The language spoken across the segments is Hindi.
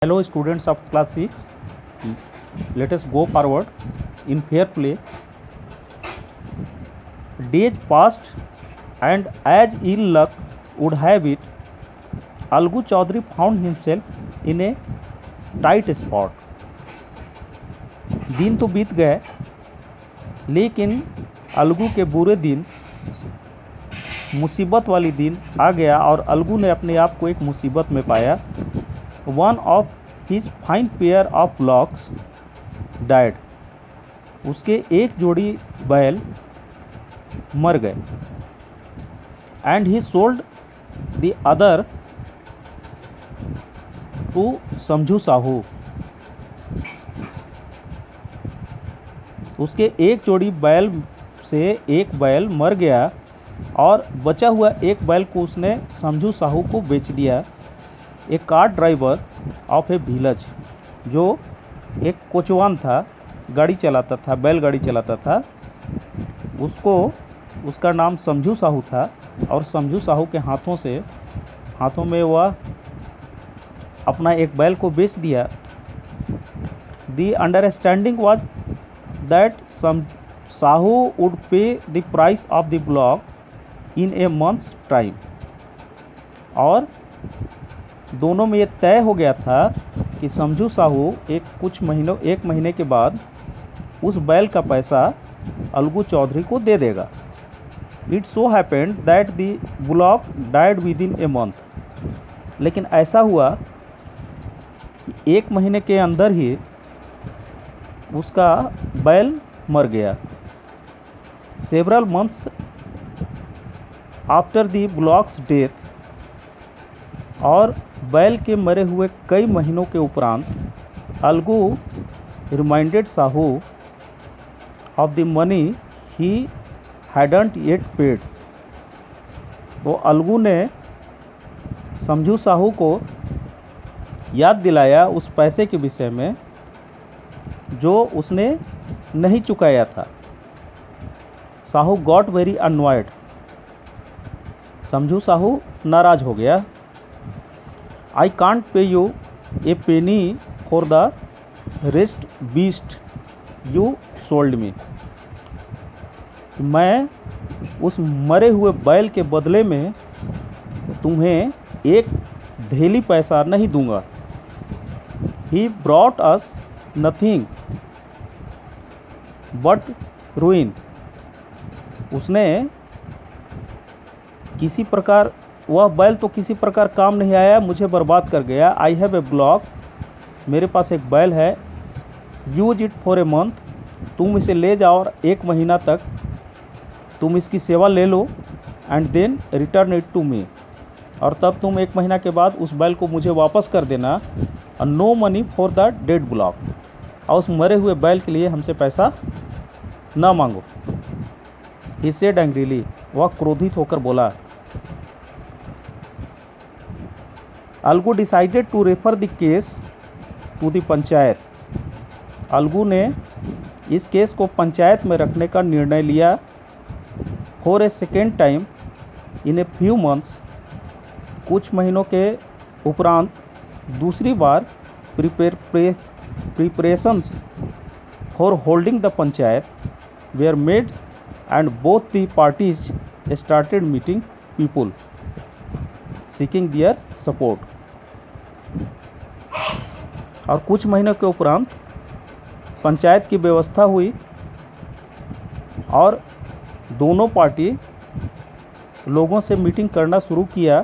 Hello students of class 6, let us go forward in fair play. Days passed and as ill luck would have it, Algu Chaudhary found himself in a tight spot. दिन तो बीत गए, लेकिन अलगू के बुरे दिन, मुसीबत वाली दिन आ गया और अलगू ने अपने आप को एक मुसीबत में पाया. One of his fine pair of flocks died. उसके एक जोड़ी बैल मर गए. And he sold the other to समझू साहू. उसके एक जोड़ी बैल से एक बैल मर गया और बचा हुआ एक बैल को उसने समझू साहू को बेच दिया. एक car driver of A village, जो एक कोचवान था, गाड़ी चलाता था, बैलगाड़ी चलाता था, उसका नाम समझू साहू था और समझू साहू के हाथों में वह अपना एक बैल को बेच दिया. The understanding was that Sahu would pay the price of the bullock in a month's time. और दोनों में ये तय हो गया था कि समझू साहू एक महीने के बाद उस बैल का पैसा अलगू चौधरी को दे देगा. It so happened that the block died with in a month. लेकिन ऐसा हुआ कि एक महीने के अंदर ही उसका बैल मर गया. Several months after the blocks death, और बैल के मरे हुए कई महीनों के उपरांत Algu reminded Sahu of the money he hadn't yet paid. तो अलगू ने समझू साहू को याद दिलाया उस पैसे के विषय में जो उसने नहीं चुकाया था. Sahu got very annoyed. समझू साहू नाराज हो गया. I can't pay you a penny for the rest beast you sold me. मैं उस मरे हुए बैल के बदले में तुम्हें एक धेली पैसा नहीं दूंगा. He brought us nothing but ruin. उसने किसी प्रकार, वह बैल तो किसी प्रकार काम नहीं आया, मुझे बर्बाद कर गया. I have a block. मेरे पास एक बैल है. Use it for a month. तुम इसे ले जाओ और एक महीना तक तुम इसकी सेवा ले लो. And then return it to me. और तब तुम एक महीना के बाद उस बैल को मुझे वापस कर देना. No money for the dead bullock. और उस मरे हुए बैल के लिए हमसे पैसा ना मांगो. He said angrily. वह क्रोधित होकर बोला. Algu decided to refer the case to the panchayat. Algu ने इस केस को पंचायत में रखने का निर्णय लिया. For a second time in a few months. कुछ महीनों के उपरांत दूसरी बार preparations for holding the panchayat were made and both the parties started meeting people seeking their support. और कुछ महीनों के उपरांत पंचायत की व्यवस्था हुई और दोनों पार्टी लोगों से मीटिंग करना शुरू किया.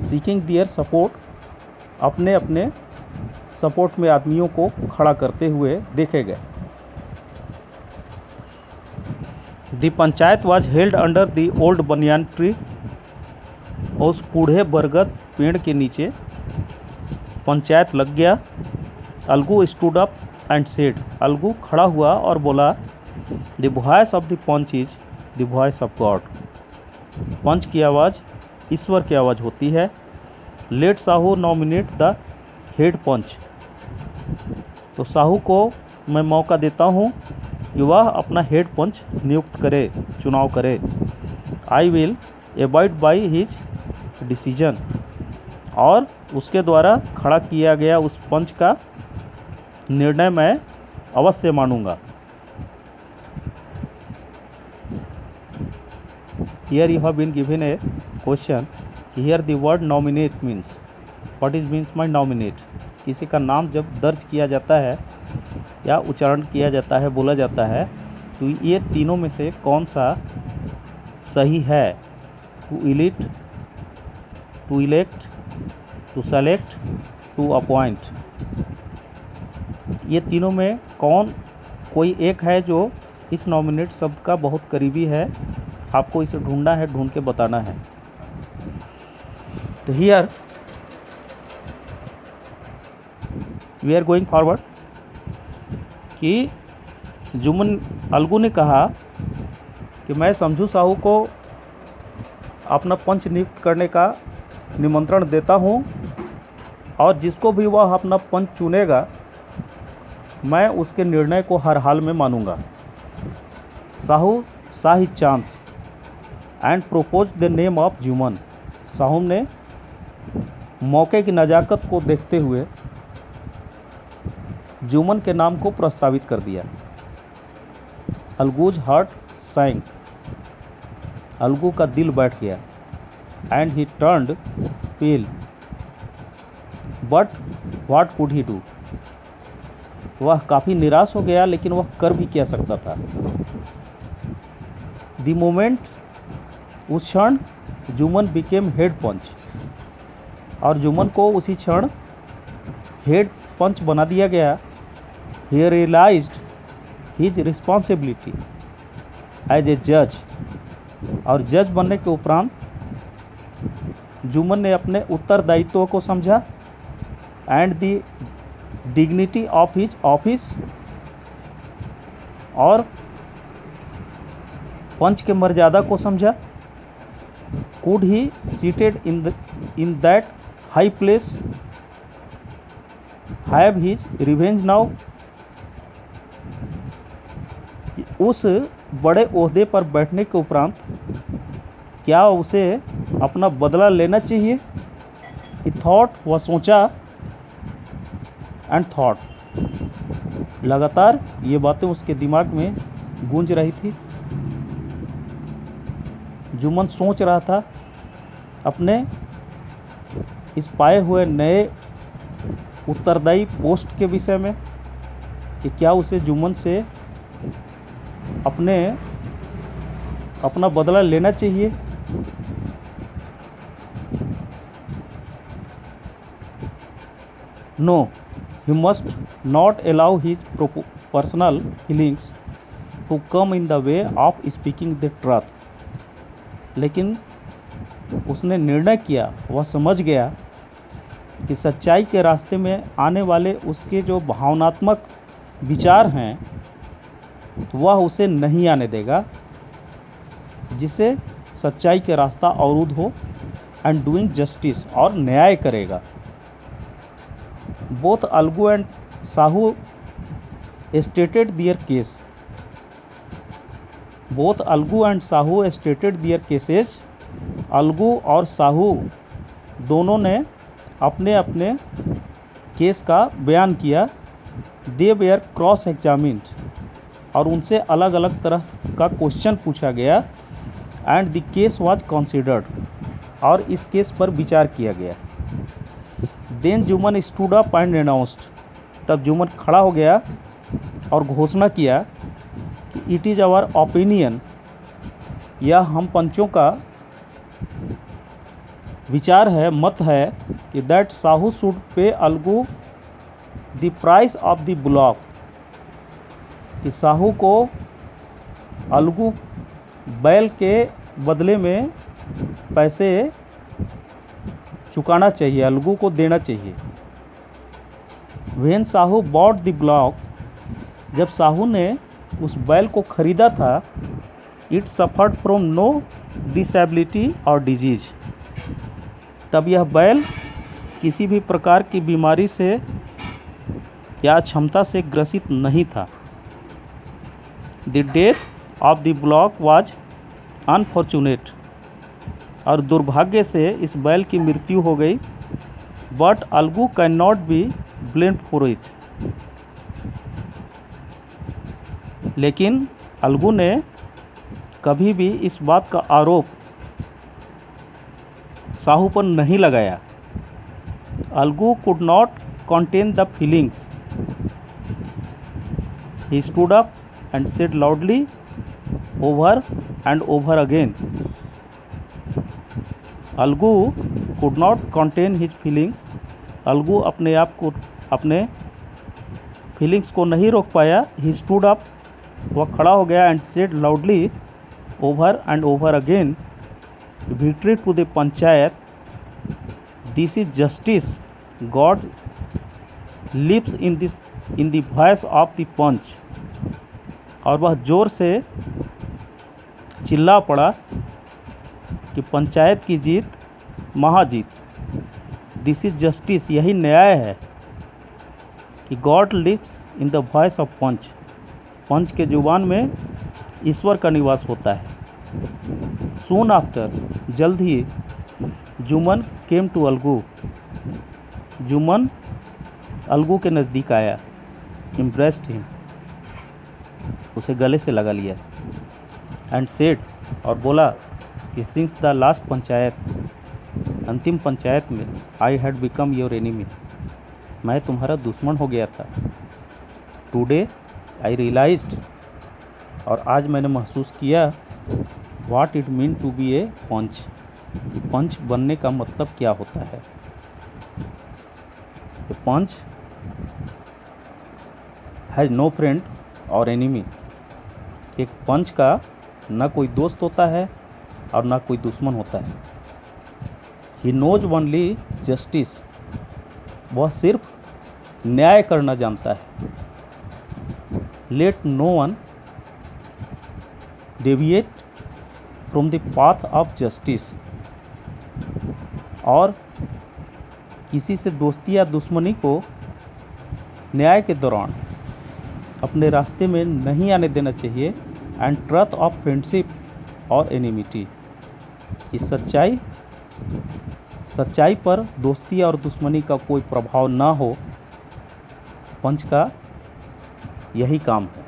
Seeking their support. अपने अपने सपोर्ट में आदमियों को खड़ा करते हुए देखे गए. The panchayat was held under the old banyan tree. उस बूढ़े बरगद पेड़ के नीचे पंचायत लग गया. Algu stood up and said. Algu खड़ा हुआ और बोला. The voice of the panch is the voice of God. Panch की आवाज़ ईश्वर की आवाज़ होती है. Let Sahu nominate the head panch. तो साहू को मैं मौका देता हूँ कि वह अपना हेड पंच नियुक्त करे, चुनाव करे. I will abide by his decision. और उसके द्वारा खड़ा किया गया उस पंच का निर्णय मैं अवश्य मानूंगा। Here you have been given a question. Here the word nominate means. What is means by nominate? किसी का नाम जब दर्ज किया जाता है या उच्चारण किया जाता है, बोला जाता है, तो ये तीनों में से कौन सा सही है? To elect, to select, to appoint. ये तीनों में कोई एक है जो इस नॉमिनेट शब्द का बहुत करीबी है। आपको इसे ढूंढना है, ढूंढ के बताना है। तो here we are going forward कि जुम्मन अलगू ने कहा कि मैं समझू साहू को अपना पंच नियुक्त करने का निमंत्रण देता हूं, और जिसको भी वह अपना पंच चुनेगा मैं उसके निर्णय को हर हाल में मानूंगा। Sahu saw his chance and proposed the name of Jumman. Sahu ने मौके की नज़ाकत को देखते हुए जुम्मन के नाम को प्रस्तावित कर दिया। अलगूज हार्ट सैंक, अलगू का दिल बैठ गया। And he turned pale, but what could he do, वह काफ़ी निराश हो गया, लेकिन वह कर भी क्या सकता था। द मोमेंट, उस क्षण जुम्मन बिकेम हेड पंच, और जुम्मन को उसी क्षण हेड पंच बना दिया गया। He realised his responsibility as a जज, और जज बनने के उपरांत जुम्मन ने अपने उत्तरदायित्व को समझा। And the dignity of his office, और पंच के मर्यादा को समझा। Could he seated in that high place have his revenge now, उस बड़े ओहदे पर बैठने के उपरांत क्या उसे अपना बदला लेना चाहिए? ही थॉट, वह सोचा। एंड थॉट, लगातार ये बातें उसके दिमाग में गूंज रही थी। जुम्मन सोच रहा था अपने इस पाए हुए नए उत्तरदायी पोस्ट के विषय में, कि क्या उसे जुम्मन से अपना बदला लेना चाहिए। No, he must not allow his personal feelings to come in the way of speaking the truth। लेकिन उसने निर्णय किया, वह समझ गया कि सच्चाई के रास्ते में आने वाले उसके जो भावनात्मक विचार हैं वह उसे नहीं आने देगा, जिससे सच्चाई के रास्ता अवरुद्ध हो। एंड डूइंग जस्टिस, और न्याय करेगा। Both Algu and Sahu stated their case, both Algu and Sahu stated their cases. Algu और साहू दोनों ने अपने अपने केस का बयान किया। दे वेयर क्रॉस एग्जामिन्ड, और उनसे अलग अलग तरह का क्वेश्चन पूछा गया। And the case was considered, और इस केस पर विचार किया गया। Then Jumman stood up and announced, तब जुम्मन खड़ा हो गया और घोषणा किया कि इट इज़ आवर ओपिनियन, यह हम पंचों का विचार है, मत है, कि that Sahu should pay Algu the price of the block, कि साहू को अलगू बैल के बदले में पैसे चुकाना चाहिए, अलगू को देना चाहिए। When Sahu bought the bullock, जब साहू ने उस बैल को खरीदा था, it suffered from no disability और डिजीज, तब यह बैल किसी भी प्रकार की बीमारी से या क्षमता से ग्रसित नहीं था। The death of the block was unfortunate, और दुर्भाग्य से इस बैल की मृत्यु हो गई। But Algu can not be blamed for it. लेकिन अलगू ने कभी भी इस बात का आरोप साहू पर नहीं लगाया। Algu could not contain the feelings. He stood up and said loudly over and over again. Algu could not contain his feelings. Algu अपने आप को, अपने फीलिंग्स को नहीं रोक पाया। He stood up, वह खड़ा हो गया, and said loudly over and over again, victory to the panchayat, this is justice, God lives in the voice of the पंच। और वह जोर से चिल्ला पड़ा कि पंचायत की जीत महाजीत, दिस इज जस्टिस, यही न्याय है कि God lives in the voice of panch, panch के जुबान में ईश्वर का निवास होता है। सून आफ्टर, जल्द ही, जुमन केम टू अलगू, जुमन अलगू के नज़दीक आया। इम्प्रेस्ड हिम, उसे गले से लगा लिया। एंड सेड, और बोला कि सिंस द लास्ट पंचायत, अंतिम पंचायत में, I had become your enemy, मैं तुम्हारा दुश्मन हो गया था। टुडे आई रियलाइज्ड, और आज मैंने महसूस किया, what it mean to be a panch, panch बनने का मतलब क्या होता है। पंच हैज़ नो फ्रेंड और एनिमी, एक पंच का ना कोई दोस्त होता है और ना कोई दुश्मन होता है। ही नोज ओनली जस्टिस, वह सिर्फ न्याय करना जानता है। Let no one deviate from the path of justice, और किसी से दोस्ती या दुश्मनी को न्याय के दौरान अपने रास्ते में नहीं आने देना चाहिए। एंड ट्रथ ऑफ फ्रेंडशिप और एनिमिटी, कि सच्चाई पर दोस्ती और दुश्मनी का कोई प्रभाव ना हो, पंच का यही काम है।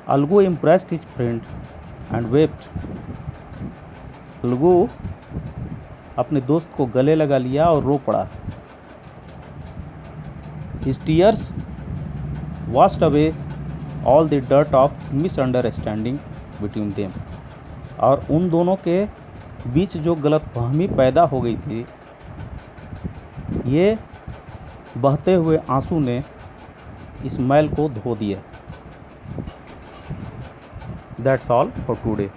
Algu impressed his friend and wept, Algu अपने दोस्त को गले लगा लिया और रो पड़ा। His tears washed away all the dirt of misunderstanding between them, और उन दोनों के बीच जो गलतफहमी पैदा हो गई थी, ये बहते हुए आंसू ने इस मैल को धो दिया। That's all for today.